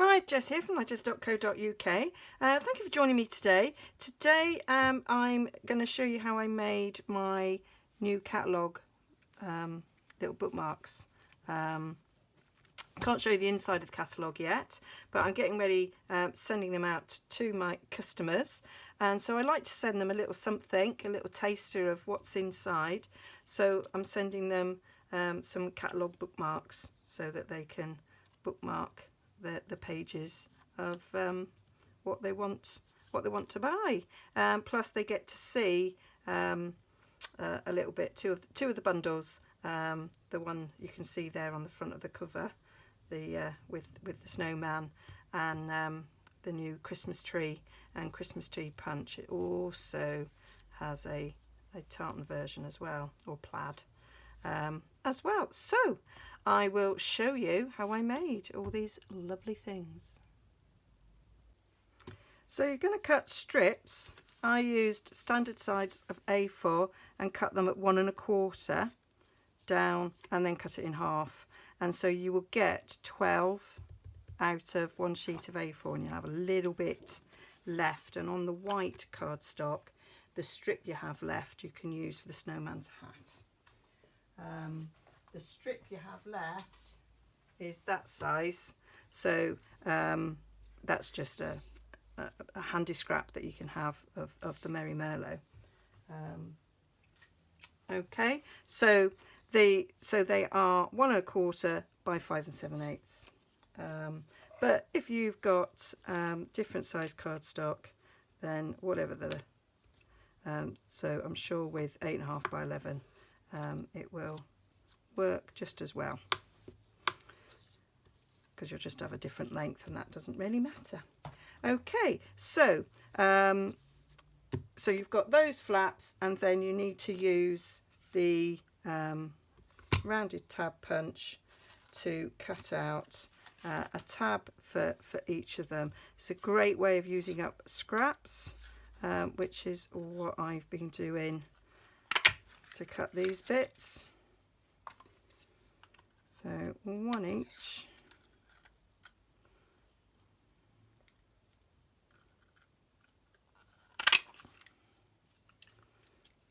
Hi, Jess here from Nigezza.co.uk. Thank you for joining me today. Today I'm going to show you how I made my new catalogue little bookmarks. Can't show you the inside of the catalogue yet, but I'm getting ready sending them out to my customers, and so I like to send them a little something, a little taster of what's inside. So I'm sending them some catalogue bookmarks so that they can bookmark the pages of what they want to buy. Plus they get to see a little bit two of the bundles. The one you can see there on the front of the cover, with the snowman, and the new Christmas tree and Christmas tree punch. It also has a tartan version as well, or plaid as well. So I will show you how I made all these lovely things. So you're going to cut strips. I used standard size of A4 and cut them at 1 1/4 down, and then cut it in half. And so you will get 12 out of one sheet of A4, and you'll have a little bit left. And on the white cardstock, the strip you have left you can use for the snowman's hat. The strip you have left is that size, so that's just a handy scrap that you can have of the Merry Merlot. Okay, so they are 1 1/4 by 5 7/8. But if you've got different size cardstock, then whatever so I'm sure with 8 1/2 by 11 it will work just as well, because you'll just have a different length and that doesn't really matter. Okay, so so you've got those flaps, and then you need to use the rounded tab punch to cut out a tab for each of them. It's a great way of using up scraps, which is what I've been doing to cut these bits. So 1 each.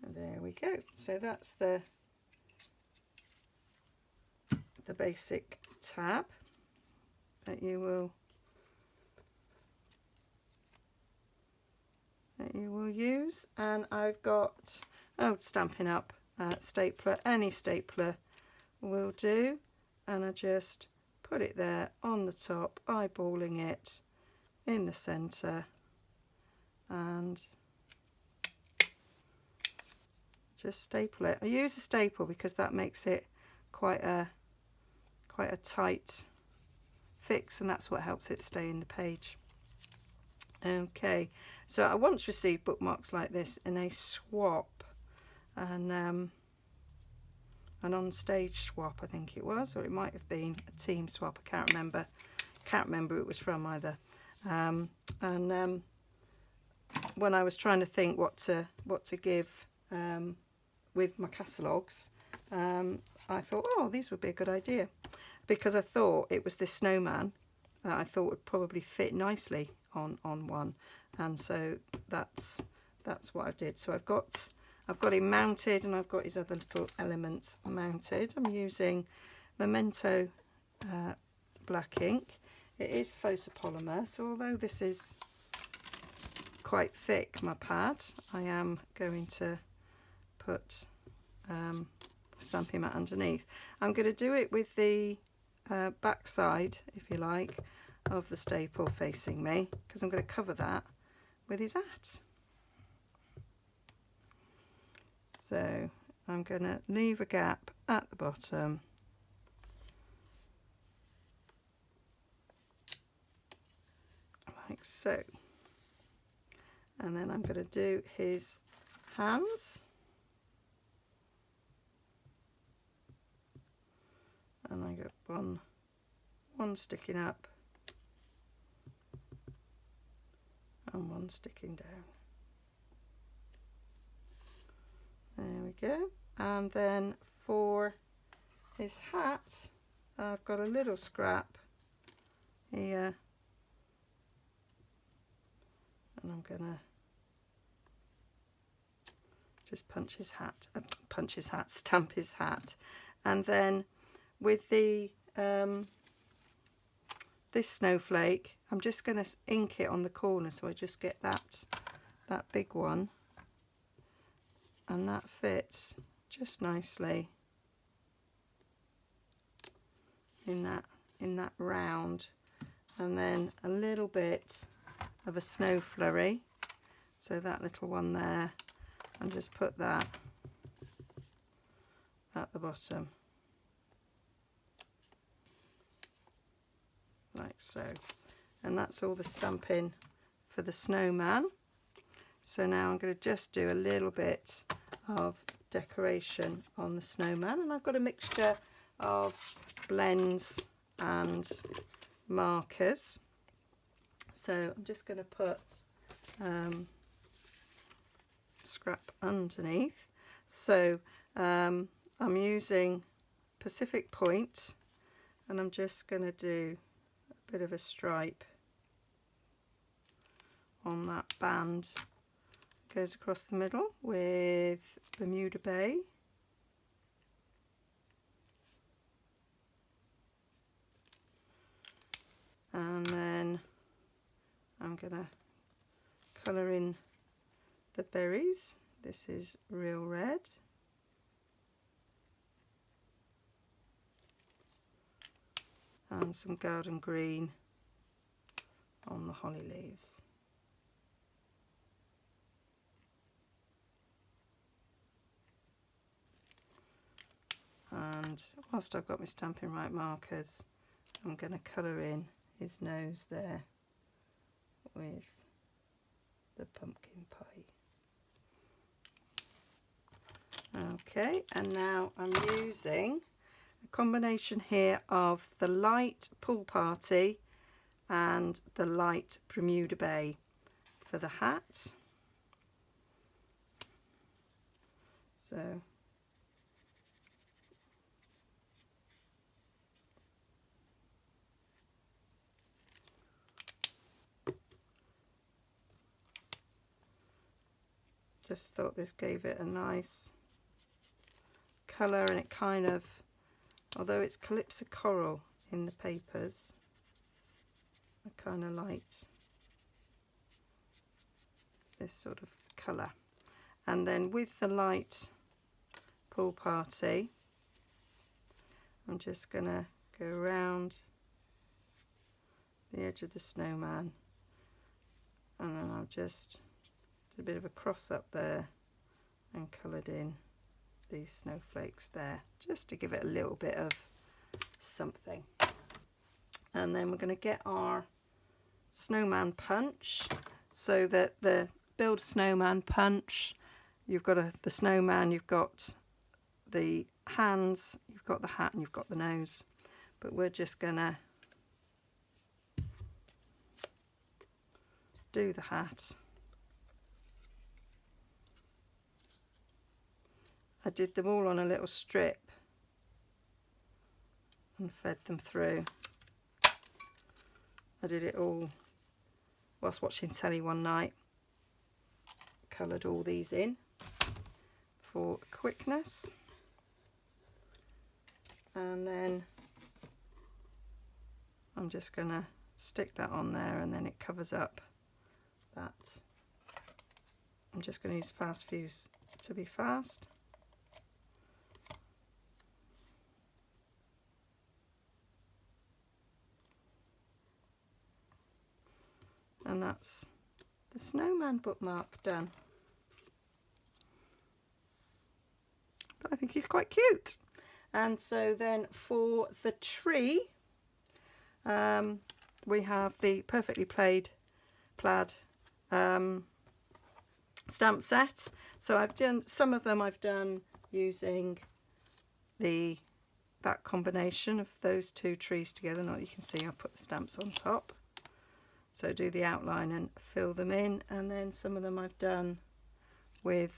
And there we go. So that's the basic tab that you will use. And I've got Stampin' Up! Stapler. Any stapler will do, and I just put it there on the top, eyeballing it in the centre, and just staple it. I use a staple because that makes it quite a tight fix, and that's what helps it stay in the page. Okay, so I once received bookmarks like this in a swap, and an on-stage swap I think it was, or it might have been a team swap. I can't remember who it was from either. And when I was trying to think what to give with my catalogues, I thought, oh, these would be a good idea, because I thought it was this snowman that I thought would probably fit nicely on one, and so that's what I did. So I've got him mounted, and I've got his other little elements mounted. I'm using Memento black ink. It is photopolymer, so although this is quite thick, my pad, I am going to put stamping mat underneath. I'm going to do it with the back side, if you like, of the staple facing me, because I'm going to cover that with his hat. So I'm going to leave a gap at the bottom, like so, and then I'm going to do his hands, and I got one sticking up and one sticking down. There we go. And then for his hat, I've got a little scrap here and I'm gonna just stamp his hat. And then with the this snowflake, I'm just going to ink it on the corner, so I just get that big one, and that fits just nicely in that round. And then a little bit of a snow flurry, so that little one there, and just put that at the bottom like so. And that's all the stamping for the snowman. So now I'm going to just do a little bit of decoration on the snowman, and I've got a mixture of blends and markers. So I'm just going to put scrap underneath. So I'm using Pacific Point, and I'm just going to do a bit of a stripe on that band. Goes across the middle with Bermuda Bay. And then I'm going to colour in the berries. This is real red. And some garden green on the holly leaves. And whilst I've got my Stampin' Right markers, I'm going to colour in his nose there with the pumpkin pie. Okay, and now I'm using a combination here of the light Pool Party and the light Bermuda Bay for the hat. So just thought this gave it a nice colour, and it kind of, although it's Calypso Coral in the papers, I kind of liked this sort of colour. And then with the light Pool Party, I'm just going to go around the edge of the snowman, and then I'll just do a bit of a cross up there and coloured in these snowflakes there, just to give it a little bit of something. And then we're going to get our snowman punch, so that the Build a Snowman punch, you've got the snowman, you've got the hands, you've got the hat, and you've got the nose. But we're just going to do the hat. I did them all on a little strip and fed them through. I did it all whilst watching telly one night. Coloured all these in for quickness. And then I'm just going to stick that on there, and then it covers up that. I'm just going to use fast fuse to be fast. And that's the snowman bookmark done. But I think he's quite cute. And so then for the tree, we have the perfectly plaid stamp set. So I've done some of them, I've done using that combination of those two trees together. Now you can see I've put the stamps on top. So do the outline and fill them in, and then some of them I've done with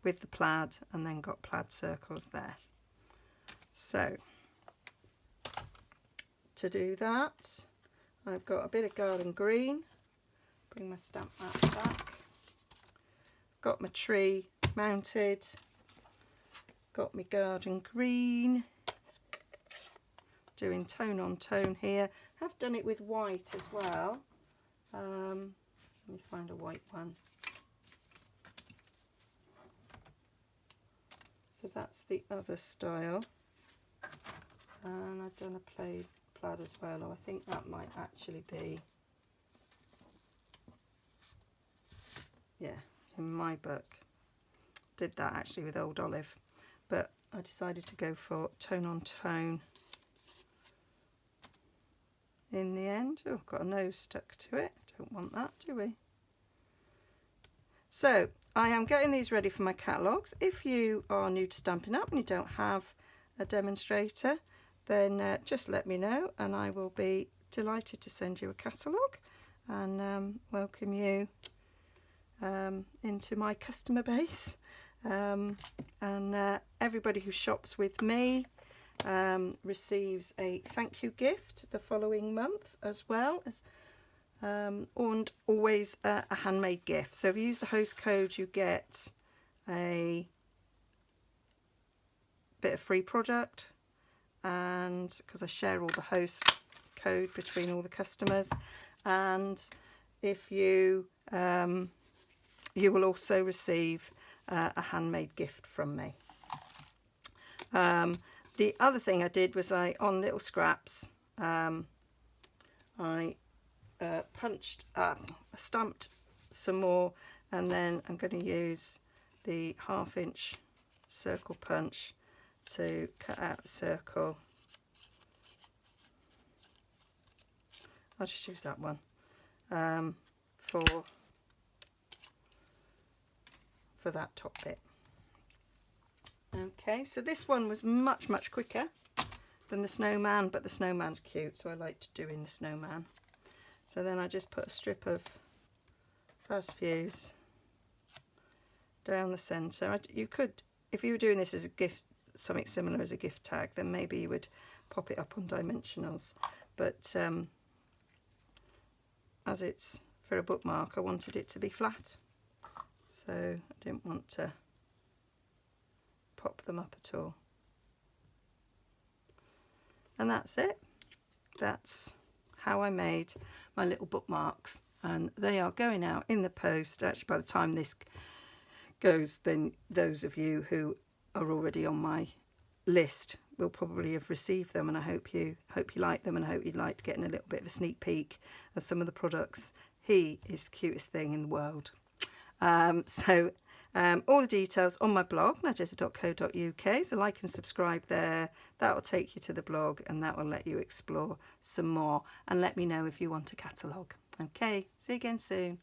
the plaid, and then got plaid circles there. So to do that, I've got a bit of garden green, bring my stamp mat back. Got my tree mounted. Got my garden green. Doing tone on tone here. I've done it with white as well. Let me find a white one. So that's the other style. And I've done a plaid as well. Oh, I think that might actually be, yeah, in my book. Did that actually with Old Olive, but I decided to go for tone on tone in the end. Oh, I've got a nose stuck to it. Don't want that, do we? So I am getting these ready for my catalogues. If you are new to Stampin' Up and you don't have a demonstrator, then just let me know and I will be delighted to send you a catalogue and welcome you into my customer base. And everybody who shops with me receives a thank you gift the following month, as well as and always a handmade gift. So if you use the host code, you get a bit of free product, and because I share all the host code between all the customers, and if you you will also receive a handmade gift from me. The other thing I did was on little scraps, I stamped some more, and then I'm going to use the 1/2 inch circle punch to cut out a circle. I'll just use that one for that top bit. Okay, so this one was much quicker than the snowman, but the snowman's cute, so I like to do in the snowman. So then I just put a strip of fast fuse down the centre. You could, if you were doing this as a gift, something similar as a gift tag, then maybe you would pop it up on dimensionals. But as it's for a bookmark, I wanted it to be flat, so I didn't want to pop them up at all. And that's it. That's how I made my little bookmarks, and they are going out in the post. Actually, by the time this goes, then those of you who are already on my list will probably have received them, and I hope you like them, and I hope you liked getting a little bit of a sneak peek of some of the products. He is the cutest thing in the world. All the details on my blog, nigezza.co.uk, so like and subscribe there. That will take you to the blog, and that will let you explore some more, and let me know if you want a catalogue. Okay, see you again soon.